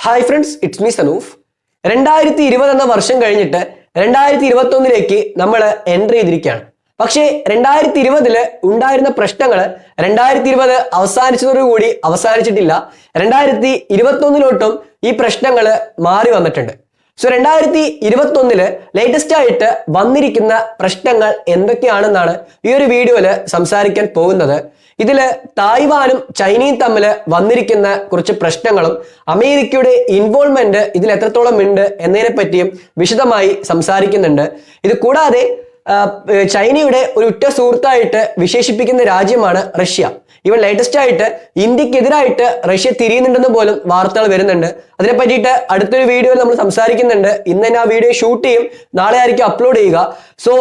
Hi friends, it's me Sanoof. 2020 എന്ന വർഷം കഴിഞ്ഞിട്ട് 2021 നമ്മൾ എൻട്രി ചെയ്തിരിക്കുകയാണ്. പക്ഷേ 2020 ഉണ്ടായിരുന്ന പ്രശ്നങ്ങൾ 2020 അവസാനിച്ചതോടുകൂടി അവസാനിച്ചിട്ടില്ല. 2021 ഈ പ്രശ്നങ്ങൾ മാറി വന്നിട്ടുണ്ട്. സോ 2021 ലേറ്റസ്റ്റ് ആയിട്ട് വന്നിരിക്കുന്ന പ്രശ്നങ്ങൾ എന്തൊക്കെയാണെന്നാണ് ഈ ഒരു വീഡിയോയിൽ സംസാരിക്കാൻ പോകുന്നത്. ഇതില് തായ്വാനും ചൈനയും തമ്മിൽ വന്നിരിക്കുന്ന കുറച്ച് പ്രശ്നങ്ങളും അമേരിക്കയുടെ ഇൻവോൾവ്മെന്റ് ഇതിൽ എത്രത്തോളം ഉണ്ട് എന്നതിനെ പറ്റിയും വിശദമായി സംസാരിക്കുന്നുണ്ട്. ഇത് കൂടാതെ ചൈനയുടെ ഒരു ഉറ്റ സുഹൃത്തായിട്ട് വിശേഷിപ്പിക്കുന്ന രാജ്യമാണ് റഷ്യ. ഇവൻ ലേറ്റസ്റ്റ് ആയിട്ട് ഇന്ത്യക്കെതിരായിട്ട് റഷ്യ തിരിയുന്നുണ്ടെന്ന് പോലും വാർത്തകൾ വരുന്നുണ്ട്. അതിനെ പറ്റിയിട്ട് അടുത്തൊരു വീഡിയോയിൽ നമ്മൾ സംസാരിക്കുന്നുണ്ട്. ഇന്ന് തന്നെ ആ വീഡിയോ ഷൂട്ട് ചെയ്യും, നാളെ ആയിരിക്കും അപ്ലോഡ് ചെയ്യുക. സോ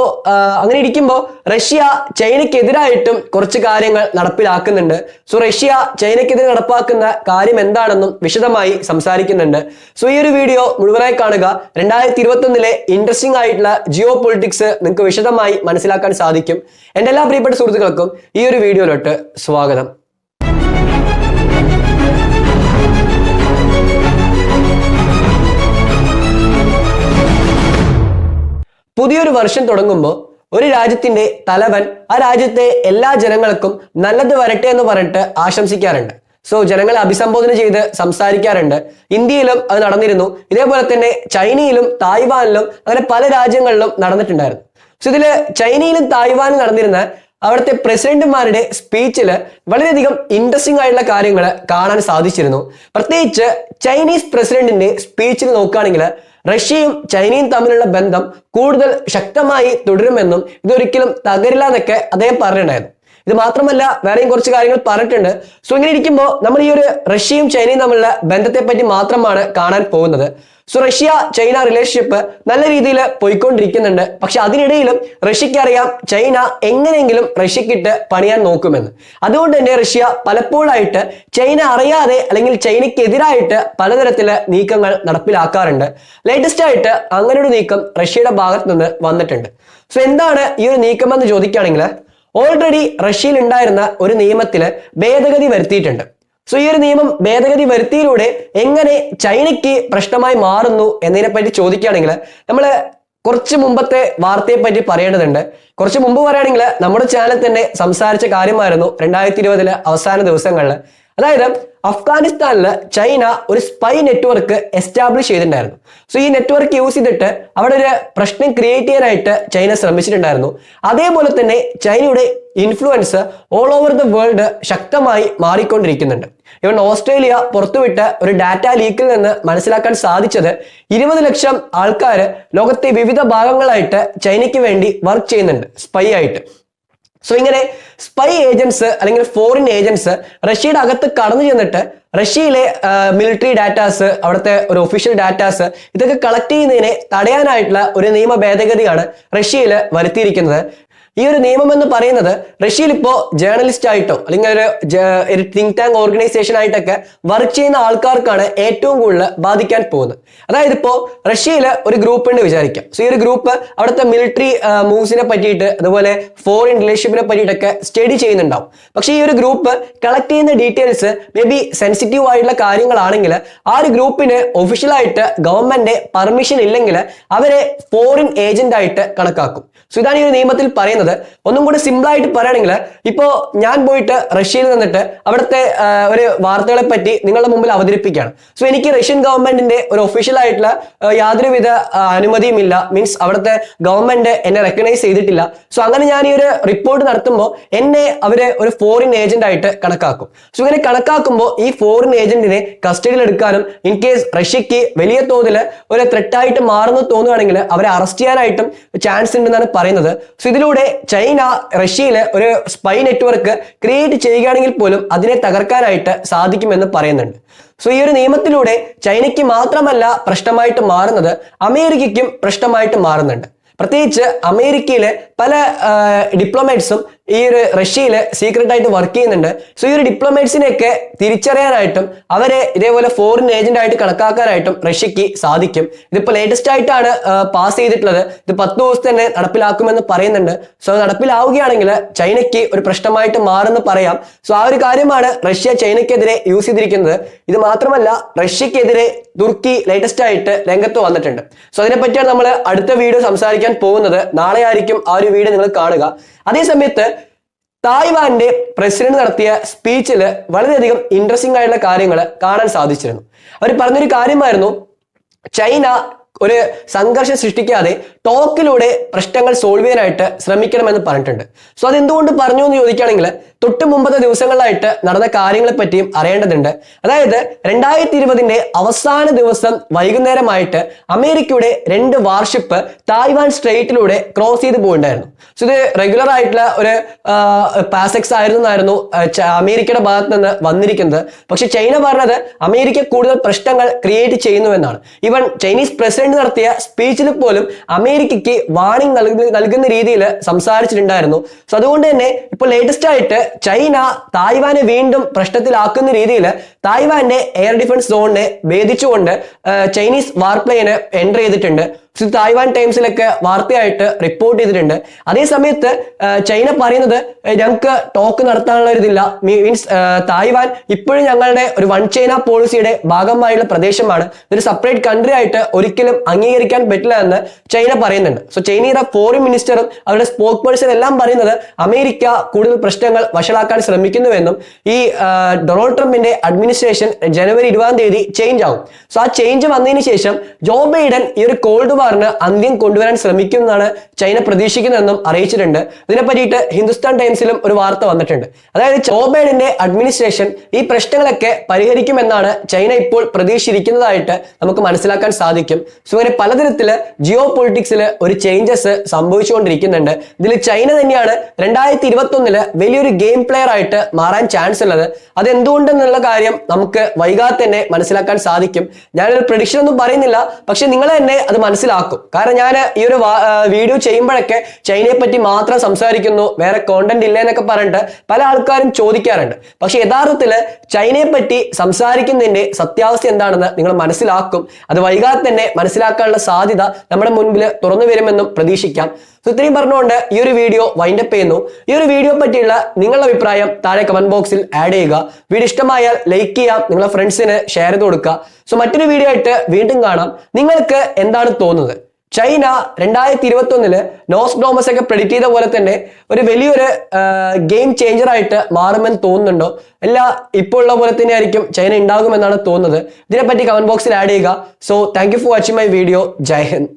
അങ്ങനെ ഇരിക്കുമ്പോൾ റഷ്യ ചൈനയ്ക്കെതിരായിട്ടും കുറച്ച് കാര്യങ്ങൾ നടപ്പിലാക്കുന്നുണ്ട്. സോ റഷ്യ ചൈനയ്ക്കെതിരെ നടപ്പാക്കുന്ന കാര്യം എന്താണെന്നും വിശദമായി സംസാരിക്കുന്നുണ്ട്. സോ ഈ ഒരു വീഡിയോ മുഴുവനായി കാണുക. 2021 ഇൻട്രസ്റ്റിംഗ് ആയിട്ടുള്ള ജിയോ പൊളിറ്റിക്സ് നിങ്ങൾക്ക് വിശദമായി മനസ്സിലാക്കാൻ സാധിക്കും. എൻ്റെ എല്ലാ പ്രിയപ്പെട്ട സുഹൃത്തുക്കൾക്കും ഈ ഒരു വീഡിയോയിലോട്ട് സ്വാഗതം. പുതിയൊരു വർഷം തുടങ്ങുമ്പോൾ ഒരു രാജ്യത്തിന്റെ തലവൻ ആ രാജ്യത്തെ എല്ലാ ജനങ്ങൾക്കും നല്ലത് വരട്ടെ എന്ന് പറഞ്ഞിട്ട് ആശംസിക്കാറുണ്ട്. സോ ജനങ്ങളെ അഭിസംബോധന ചെയ്ത് സംസാരിക്കാറുണ്ട്. ഇന്ത്യയിലും അത് നടന്നിരുന്നു. ഇതേപോലെ തന്നെ ചൈനയിലും തായ്വാനിലും അങ്ങനെ പല രാജ്യങ്ങളിലും നടന്നിട്ടുണ്ടായിരുന്നു. സോ ഇതില് ചൈനയിലും തായ്വാനിലും നടന്നിരുന്ന അവിടുത്തെ പ്രസിഡന്റുമാരുടെ സ്പീച്ചിൽ വളരെയധികം ഇൻട്രസ്റ്റിംഗ് ആയിട്ടുള്ള കാര്യങ്ങൾ കാണാൻ സാധിച്ചിരുന്നു. പ്രത്യേകിച്ച് ചൈനീസ് പ്രസിഡന്റിന്റെ സ്പീച്ചിൽ നോക്കുകയാണെങ്കിൽ റഷ്യയും ചൈനയും തമ്മിലുള്ള ബന്ധം കൂടുതൽ ശക്തമായി തുടരുമെന്നും ഇതൊരിക്കലും തകരില്ല എന്നൊക്കെ അദ്ദേഹം പറഞ്ഞിട്ടുണ്ടായിരുന്നു. ഇത് മാത്രമല്ല വേറെയും കുറച്ച് കാര്യങ്ങൾ പറഞ്ഞിട്ടുണ്ട്. സോ ഇങ്ങനെ ഇരിക്കുമ്പോൾ നമ്മൾ ഈ ഒരു റഷ്യയും ചൈനയും തമ്മിലുള്ള ബന്ധത്തെ പറ്റി മാത്രമാണ് കാണാൻ പോകുന്നത്. സോ റഷ്യ ചൈന റിലേഷൻഷിപ്പ് നല്ല രീതിയിൽ പോയിക്കൊണ്ടിരിക്കുന്നുണ്ട്. പക്ഷെ അതിനിടയിലും റഷ്യക്ക് അറിയാം ചൈന എങ്ങനെയെങ്കിലും റഷ്യക്കിട്ട് പണിയാൻ നോക്കുമെന്ന്. അതുകൊണ്ട് തന്നെ റഷ്യ പലപ്പോഴായിട്ട് ചൈന അറിയാതെ അല്ലെങ്കിൽ ചൈനയ്ക്കെതിരായിട്ട് പലതരത്തിലെ നീക്കങ്ങൾ നടപ്പിലാക്കാറുണ്ട്. ലേറ്റസ്റ്റ് ആയിട്ട് അങ്ങനെ ഒരു നീക്കം റഷ്യയുടെ ഭാഗത്ത് നിന്ന് വന്നിട്ടുണ്ട്. സോ എന്താണ് ഈ ഒരു നീക്കം എന്ന് ചോദിക്കുകയാണെങ്കിൽ ഓൾറെഡി റഷ്യയിൽ ഉണ്ടായിരുന്ന ഒരു നിയമത്തിൽ ഭേദഗതി വരുത്തിയിട്ടുണ്ട്. സോ ഈ ഒരു നിയമം ഭേദഗതി വരുത്തിയിലൂടെ എങ്ങനെ ചൈനയ്ക്ക് പ്രശ്നമായി മാറുന്നു എന്നതിനെ പറ്റി ചോദിക്കുകയാണെങ്കിൽ നമ്മൾ കുറച്ച് മുമ്പത്തെ വാർത്തയെ പറ്റി പറയേണ്ടതുണ്ട്. കുറച്ച് മുമ്പ് പറയുകയാണെങ്കിൽ നമ്മുടെ ചാനൽ തന്നെ സംസാരിച്ച കാര്യമായിരുന്നു 2020 അവസാന ദിവസങ്ങളിൽ. അതായത് അഫ്ഗാനിസ്ഥാനിൽ ചൈന ഒരു സ്പൈ നെറ്റ്വർക്ക് എസ്റ്റാബ്ലിഷ് ചെയ്തിട്ടുണ്ടായിരുന്നു. സോ ഈ നെറ്റ്വർക്ക് യൂസ് ചെയ്തിട്ട് അവിടെ ഒരു പ്രശ്നം ക്രിയേറ്റ് ചെയ്യാനായിട്ട് ചൈന ശ്രമിച്ചിട്ടുണ്ടായിരുന്നു. അതേപോലെ തന്നെ ചൈനയുടെ influence all over the world ശക്തമായി മാറിക്കൊണ്ടിരിക്കുന്നുണ്ട്. ഇവൻ ഓസ്ട്രേലിയ പുറത്തുവിട്ട ഒരു ഡാറ്റ ലീക്കിൽ നിന്ന് മനസ്സിലാക്കാൻ സാധിച്ചത് 20 ലക്ഷം ആൾക്കാർ ലോകത്തെ വിവിധ ഭാഗങ്ങളായിട്ട് ചൈനയ്ക്ക് വേണ്ടി വർക്ക് ചെയ്യുന്നുണ്ട് സ്പൈ ആയിട്ട്. സോ ഇങ്ങനെ സ്പൈ ഏജൻസ് അല്ലെങ്കിൽ ഫോറിൻ ഏജൻസ് റഷ്യയുടെ അകത്ത് കടന്നു ചെന്നിട്ട് റഷ്യയിലെ മിലിറ്ററി ഡാറ്റാസ്, അവിടുത്തെ ഒരു ഒഫീഷ്യൽ ഡാറ്റാസ് ഇതൊക്കെ കളക്ട് ചെയ്യുന്നതിനെ തടയാനായിട്ടുള്ള ഒരു നിയമ ഭേദഗതിയാണ് റഷ്യയിൽ വരുത്തിയിരിക്കുന്നത്. ഈ ഒരു നിയമം എന്ന് പറയുന്നത് റഷ്യയിൽ ഇപ്പോൾ ജേർണലിസ്റ്റ് ആയിട്ടോ അല്ലെങ്കിൽ ഒരു തിങ്ക് ടാങ്ക് ഓർഗനൈസേഷൻ ആയിട്ടൊക്കെ വർക്ക് ചെയ്യുന്ന ആൾക്കാർക്കാണ് ഏറ്റവും കൂടുതൽ ബാധിക്കാൻ പോകുന്നത്. അതായത് ഇപ്പോൾ റഷ്യയിൽ ഒരു ഗ്രൂപ്പ് ഉണ്ട് വിചാരിക്കാം. സോ ഈ ഒരു ഗ്രൂപ്പ് അവിടുത്തെ മിലിറ്ററി മൂവ്സിനെ പറ്റിയിട്ട് അതുപോലെ ഫോറിൻ റിലേഷൻഷിപ്പിനെ പറ്റിയിട്ടൊക്കെ സ്റ്റഡി ചെയ്യുന്നുണ്ടാവും. പക്ഷേ ഈ ഒരു ഗ്രൂപ്പ് കളക്ട് ചെയ്യുന്ന ഡീറ്റെയിൽസ് മേ ബി സെൻസിറ്റീവ് ആയിട്ടുള്ള കാര്യങ്ങളാണെങ്കിൽ ആ ഒരു ഗ്രൂപ്പിന് ഒഫീഷ്യലായിട്ട് ഗവൺമെന്റ് പെർമിഷൻ ഇല്ലെങ്കിൽ അവരെ ഫോറിൻ ഏജന്റ് ആയിട്ട് കണക്കാക്കും. സോ ഇതാണ് ഈ ഒരു നിയമത്തിൽ പറയുന്നത്. ഒന്നും കൂടി സിമ്പിൾ ആയിട്ട് പറയുകയാണെങ്കിൽ ഇപ്പോ ഞാൻ പോയിട്ട് റഷ്യയിൽ നിന്നിട്ട് അവിടുത്തെ ഒരു വാർത്തകളെ പറ്റി നിങ്ങളുടെ മുമ്പിൽ അവതരിപ്പിക്കുകയാണ്. സോ എനിക്ക് റഷ്യൻ ഗവൺമെന്റിന്റെ ഒരു ഒഫീഷ്യൽ ആയിട്ടുള്ള യാതൊരുവിധ അനുമതിയും ഇല്ല, മീൻസ് അവിടുത്തെ ഗവൺമെന്റ് എന്നെ റെക്കഗ്നൈസ് ചെയ്തിട്ടില്ല. സോ അങ്ങനെ ഞാൻ ഈ ഒരു റിപ്പോർട്ട് നടത്തുമ്പോൾ എന്നെ അവര് ഒരു ഫോറിൻ ഏജന്റ് ആയിട്ട് കണക്കാക്കും. സോ ഇങ്ങനെ കണക്കാക്കുമ്പോൾ ഈ ഫോറിൻ ഏജന്റിനെ കസ്റ്റഡിയിൽ എടുക്കാനും ഇൻ കേസ് റഷ്യക്ക് വലിയ തോതിൽ ഒരു ത്രെട്ടായിട്ട് മാറുന്നു തോന്നുകയാണെങ്കിൽ അവരെ അറസ്റ്റ് ചെയ്യാനായിട്ടും ചാൻസ് ഉണ്ടെന്നാണ് പറയുന്നത്. സോ ഇതിലൂടെ ചൈന റഷ്യയില് ഒരു സ്പൈ നെറ്റ്വർക്ക് ക്രിയേറ്റ് ചെയ്യുകയാണെങ്കിൽ പോലും അതിനെ തകർക്കാനായിട്ട് സാധിക്കുമെന്ന് പറയുന്നുണ്ട്. സോ ഈ ഒരു നിയമത്തിലൂടെ ചൈനയ്ക്ക് മാത്രമല്ല പ്രശ്നമായിട്ട് മാറുന്നത്, അമേരിക്കയ്ക്കും പ്രശ്നമായിട്ട് മാറുന്നുണ്ട്. പ്രത്യേകിച്ച് അമേരിക്കയിലെ പല ഡിപ്ലോമേറ്റ്സും ഈ ഒരു റഷ്യയില് സീക്രട്ട് ആയിട്ട് വർക്ക് ചെയ്യുന്നുണ്ട്. സോ ഈ ഒരു ഡിപ്ലോമേറ്റ്സിനെയൊക്കെ തിരിച്ചറിയാനായിട്ടും അവരെ ഇതേപോലെ ഫോറിൻ ഏജന്റ് ആയിട്ട് കണക്കാക്കാനായിട്ടും റഷ്യക്ക് സാധിക്കും. ഇതിപ്പോ ലേറ്റസ്റ്റ് ആയിട്ടാണ് പാസ് ചെയ്തിട്ടുള്ളത്. ഇത് 10 ദിവസം തന്നെ നടപ്പിലാക്കുമെന്ന് പറയുന്നുണ്ട്. സോ നടപ്പിലാവുകയാണെങ്കിൽ ചൈനയ്ക്ക് ഒരു പ്രശ്നമായിട്ട് മാറുമെന്ന് പറയാം. സോ ആ ഒരു കാര്യമാണ് റഷ്യ ചൈനയ്ക്കെതിരെ യൂസ് ചെയ്തിരിക്കുന്നത്. ഇത് മാത്രമല്ല, റഷ്യക്കെതിരെ തുർക്കി ലേറ്റസ്റ്റ് ആയിട്ട് രംഗത്ത് വന്നിട്ടുണ്ട്. സോ അതിനെപ്പറ്റിയാണ് നമ്മൾ അടുത്ത വീഡിയോ സംസാരിക്കാൻ പോകുന്നത്. നാളെ ആയിരിക്കും ആ ഒരു വീഡിയോ നിങ്ങൾ കാണുക. അതേസമയത്ത് തായ്വാന്റെ പ്രസിഡന്റ് നടത്തിയ സ്പീച്ചിൽ വളരെയധികം ഇൻട്രസ്റ്റിംഗ് ആയിട്ടുള്ള കാര്യങ്ങൾ കാണാൻ സാധിച്ചിരുന്നു. അവർ പറഞ്ഞൊരു കാര്യമായിരുന്നു, ചൈന ഒരു സംഘർഷം സൃഷ്ടിക്കാതെ ടോക്കിലൂടെ പ്രശ്നങ്ങൾ സോൾവ് ചെയ്യാനായിട്ട് ശ്രമിക്കണമെന്ന് പറഞ്ഞിട്ടുണ്ട്. സോ അത് എന്തുകൊണ്ട് പറഞ്ഞു എന്ന് ചോദിക്കുകയാണെങ്കിൽ, തൊട്ട് മുമ്പത്തെ ദിവസങ്ങളിലായിട്ട് നടന്ന കാര്യങ്ങളെ പറ്റിയും അറിയേണ്ടതുണ്ട്. അതായത് 2020 അവസാന ദിവസം വൈകുന്നേരമായിട്ട് അമേരിക്കയുടെ 2 വാർഷിപ്പ് തായ്വാൻ സ്ട്രെയിറ്റിലൂടെ ക്രോസ് ചെയ്ത് പോയിട്ടുണ്ടായിരുന്നു. സോ ഇത് റെഗുലർ ആയിട്ടുള്ള ഒരു പാസെക്സ് ആയിരുന്നു അമേരിക്കയുടെ ഭാഗത്ത് നിന്ന് വന്നിരിക്കുന്നത്. പക്ഷെ ചൈന പറഞ്ഞത് അമേരിക്ക കൂടുതൽ പ്രശ്നങ്ങൾ ക്രിയേറ്റ് ചെയ്യുന്നുവെന്നാണ്. ഈവൻ ചൈനീസ് പ്രസിഡന്റ് നടത്തിയ സ്പീച്ചിൽ പോലും അമേരിക്കയ്ക്ക് വാർണിംഗ് നൽകുന്ന രീതിയിൽ സംസാരിച്ചിട്ടുണ്ടായിരുന്നു. സോ അതുകൊണ്ട് തന്നെ ഇപ്പോൾ ലേറ്റസ്റ്റ് ആയിട്ട് ചൈന തായ്വാനെ വീണ്ടും പ്രശ്നത്തിലാക്കുന്ന രീതിയിൽ തായ്വാന്റെ എയർ ഡിഫൻസ് സോണിനെ ഭേദിച്ചുകൊണ്ട് ചൈനീസ് വാർപ്ലെയിന് എൻ്റർ ചെയ്തിട്ടുണ്ട്. തായ്വാൻ ടൈംസിലൊക്കെ വാർത്തയായിട്ട് റിപ്പോർട്ട് ചെയ്തിട്ടുണ്ട്. അതേ സമയത്ത് ചൈന പറയുന്നത് ഞങ്ങൾക്ക് ടോക്ക് നടത്താനുള്ള ഒരു ഇതില്ല, മീൻസ് തായ്വാൻ ഇപ്പോഴും ഞങ്ങളുടെ ഒരു വൺ ചൈന പോളിസിയുടെ ഭാഗമായുള്ള പ്രദേശമാണ്, ഒരു സെപ്പറേറ്റ് കൺട്രി ആയിട്ട് ഒരിക്കലും അംഗീകരിക്കാൻ പറ്റില്ല എന്ന് ചൈന പറയുന്നുണ്ട്. സോ ചൈനയുടെ ഫോറിൻ മിനിസ്റ്ററും അവരുടെ സ്പോക്ക് പേഴ്സൺ എല്ലാം പറയുന്നത് അമേരിക്ക കൂടുതൽ പ്രശ്നങ്ങൾ വഷളാക്കാൻ ശ്രമിക്കുന്നുവെന്നും ഈ ഡൊണാൾഡ് ട്രംപിന്റെ അഡ്മിനിസ്ട്രേഷൻ ജനുവരി 20 ചേഞ്ച് ആവും. സോ ആ ചേഞ്ച് വന്നതിന് ശേഷം ജോ ബൈഡൻ ഈ ഒരു കോൾഡ് വാറിന് അന്ത്യം കൊണ്ടുവരാൻ ശ്രമിക്കുമെന്നാണ് ചൈന പ്രതീക്ഷിക്കുന്നതെന്നും അറിയിച്ചിട്ടുണ്ട്. ഇതിനെ പറ്റിയിട്ട് ഹിന്ദുസ്ഥാൻ ടൈംസിലും ഒരു വാർത്ത വന്നിട്ടുണ്ട്. അതായത് ജോ ബൈഡന്റെ അഡ്മിനിസ്ട്രേഷൻ ഈ പ്രശ്നങ്ങളൊക്കെ പരിഹരിക്കുമെന്നാണ് ചൈന ഇപ്പോൾ പ്രതീക്ഷിച്ചിരിക്കുന്നതായിട്ട് നമുക്ക് മനസ്സിലാക്കാൻ സാധിക്കും. സോ ഇങ്ങനെ പലതരത്തില് ജിയോ പൊളിറ്റിക്സിൽ ഒരു ചേഞ്ചസ് സംഭവിച്ചുകൊണ്ടിരിക്കുന്നുണ്ട്. ഇതിൽ ചൈന തന്നെയാണ് 2021 വലിയൊരു ഗെയിം പ്ലെയർ ആയിട്ട് മാറാൻ ചാൻസ് ഉള്ളത്. അതെന്തുകൊണ്ടെന്നുള്ള കാര്യം നമുക്ക് വൈകാതെ തന്നെ മനസ്സിലാക്കാൻ സാധിക്കും. ഞാനൊരു പ്രഡിക്ഷൻ ഒന്നും പറയുന്നില്ല, പക്ഷെ നിങ്ങൾ തന്നെ അത് മനസ്സിലാക്കും. കാരണം ഞാൻ ഈ ഒരു വീഡിയോ ചെയ്യുമ്പോഴൊക്കെ ചൈനയെ പറ്റി മാത്രം സംസാരിക്കുന്നു, വേറെ കോണ്ടന്റ് ഇല്ല എന്നൊക്കെ പറഞ്ഞിട്ട് പല ആൾക്കാരും ചോദിക്കാറുണ്ട്. പക്ഷെ യഥാർത്ഥത്തില് ചൈനയെ പറ്റി സംസാരിക്കുന്നതിന്റെ സത്യാവസ്ഥ എന്താണെന്ന് നിങ്ങൾ മനസ്സിലാക്കും. അത് വൈകാതെ തന്നെ മനസ്സിലാക്കാനുള്ള സാധ്യത നമ്മുടെ മുൻപിൽ തുറന്നു വരുമെന്നും പ്രതീക്ഷിക്കാം. സോ ഇത്രയും പറഞ്ഞുകൊണ്ട് ഈ ഒരു വീഡിയോ വൈൻഡപ്പ് ചെയ്യുന്നു. ഈ ഒരു വീഡിയോ പറ്റിയുള്ള നിങ്ങളുടെ അഭിപ്രായം താഴെ കമന്റ് ബോക്സിൽ ആഡ് ചെയ്യുക. വീഡിയോ ഇഷ്ടമായാൽ ലൈക്ക് ചെയ്യാം, നിങ്ങളുടെ ഫ്രണ്ട്സിന് ഷെയർ ചെയ്ത് കൊടുക്കുക. സോ മറ്റൊരു വീഡിയോ ആയിട്ട് വീണ്ടും കാണാം. നിങ്ങൾക്ക് എന്താണ് തോന്നുന്നത്? ചൈന 2021 നോസ്ഡോമസ് ഒക്കെ പ്രെഡിക്റ്റ് ചെയ്ത പോലെ തന്നെ ഒരു വലിയൊരു ഗെയിം ചേഞ്ചർ ആയിട്ട് മാറുമെന്ന് തോന്നുന്നുണ്ടോ? ഇപ്പോൾ ഉള്ള പോലെ തന്നെ ആയിരിക്കും ചൈന ഉണ്ടാകുമെന്നാണ് തോന്നുന്നത്? ഇതിനെപ്പറ്റി കമന്റ് ബോക്സിൽ ആഡ് ചെയ്യുക. So thank you for watching my video. ജയ് ഹിന്ദ്.